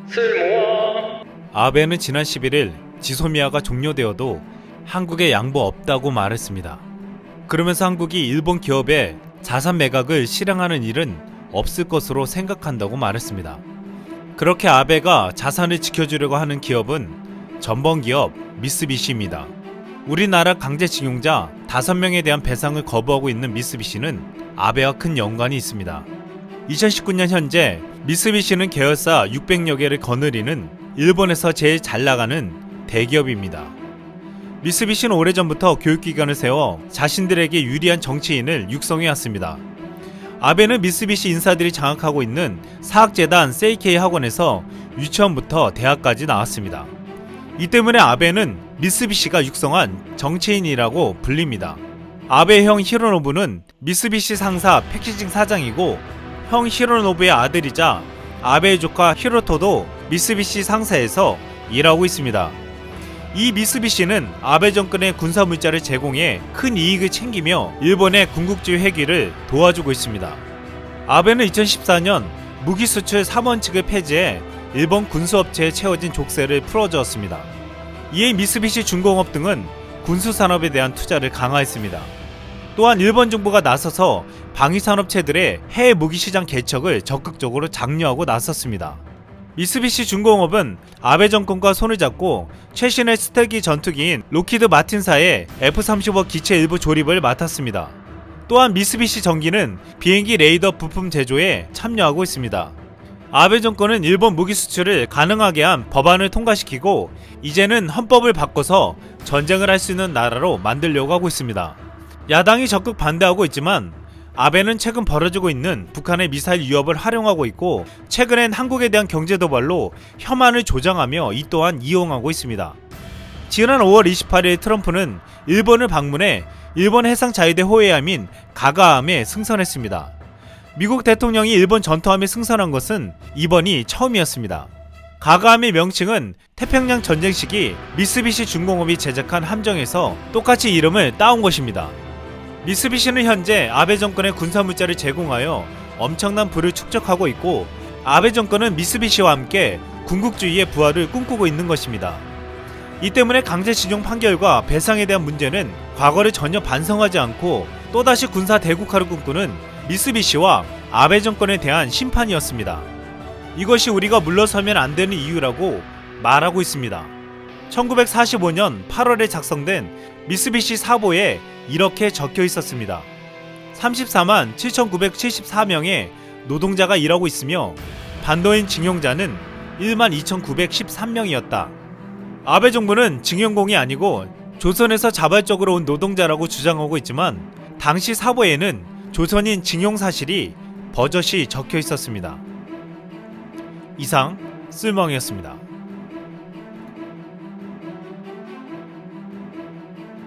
쓸모아. 아베는 지난 11일 지소미아가 종료되어도 한국에 양보 없다고 말했습니다. 그러면서 한국이 일본 기업에 자산 매각을 실행하는 일은 없을 것으로 생각한다고 말했습니다. 그렇게 아베가 자산을 지켜주려고 하는 기업은 전범기업 미쓰비시입니다. 우리나라 강제징용자 5명에 대한 배상을 거부하고 있는 미쓰비시는 아베와 큰 연관이 있습니다. 2019년 현재 미쓰비시는 계열사 600여 개를 거느리는 일본에서 제일 잘 나가는 대기업입니다. 미쓰비시는 오래전부터 교육기관을 세워 자신들에게 유리한 정치인을 육성해왔습니다. 아베는 미쓰비시 인사들이 장악하고 있는 사학재단 세이케이 학원에서 유치원부터 대학까지 나왔습니다. 이 때문에 아베는 미쓰비시가 육성한 정치인이라고 불립니다. 아베의 형 히로노부는 미쓰비시 상사 패키징 사장이고, 형 히로노부의 아들이자 아베의 조카 히로토도 미쓰비시 상사에서 일하고 있습니다. 이 미쓰비시는 아베 정권의 군사 물자를 제공해 큰 이익을 챙기며 일본의 군국주의 회귀를 도와주고 있습니다. 아베는 2014년 무기 수출 3원칙을 폐지해 일본 군수업체에 채워진 족쇄를 풀어주었습니다. 이에 미쓰비시 중공업 등은 군수산업에 대한 투자를 강화했습니다. 또한 일본 정부가 나서서 방위산업체들의 해외 무기시장 개척을 적극적으로 장려하고 나섰습니다. 미쓰비시 중공업은 아베 정권과 손을 잡고 최신의 스텔기 전투기인 로키드 마틴사의 F-35 기체 일부 조립을 맡았습니다. 또한 미쓰비시 전기는 비행기 레이더 부품 제조에 참여하고 있습니다. 아베 정권은 일본 무기 수출을 가능하게 한 법안을 통과시키고 이제는 헌법을 바꿔서 전쟁을 할 수 있는 나라로 만들려고 하고 있습니다. 야당이 적극 반대하고 있지만 아베는 최근 벌어지고 있는 북한의 미사일 위협을 활용하고 있고, 최근엔 한국에 대한 경제 도발로 혐한을 조장하며 이 또한 이용하고 있습니다. 지난 5월 28일 트럼프는 일본을 방문해 일본 해상자위대 호위함인 가가함에 승선했습니다. 미국 대통령이 일본 전투함에 승선한 것은 이번이 처음이었습니다. 가가함의 명칭은 태평양 전쟁 시기 미쓰비시 중공업이 제작한 함정에서 똑같이 이름을 따온 것입니다. 미쓰비시는 현재 아베 정권의 군사물자를 제공하여 엄청난 부를 축적하고 있고, 아베 정권은 미쓰비시와 함께 군국주의의 부활을 꿈꾸고 있는 것입니다. 이 때문에 강제징용 판결과 배상에 대한 문제는 과거를 전혀 반성하지 않고 또다시 군사 대국화를 꿈꾸는 미쓰비시와 아베 정권에 대한 심판이었습니다. 이것이 우리가 물러서면 안 되는 이유라고 말하고 있습니다. 1945년 8월에 작성된 미쓰비시 사보에 이렇게 적혀 있었습니다. 34만 7,974명의 노동자가 일하고 있으며 반도인 징용자는 1만 2,913명이었다. 아베 정부는 징용공이 아니고 조선에서 자발적으로 온 노동자라고 주장하고 있지만 당시 사보에는 조선인 징용 사실이 버젓이 적혀 있었습니다. 이상 쓸멍이었습니다.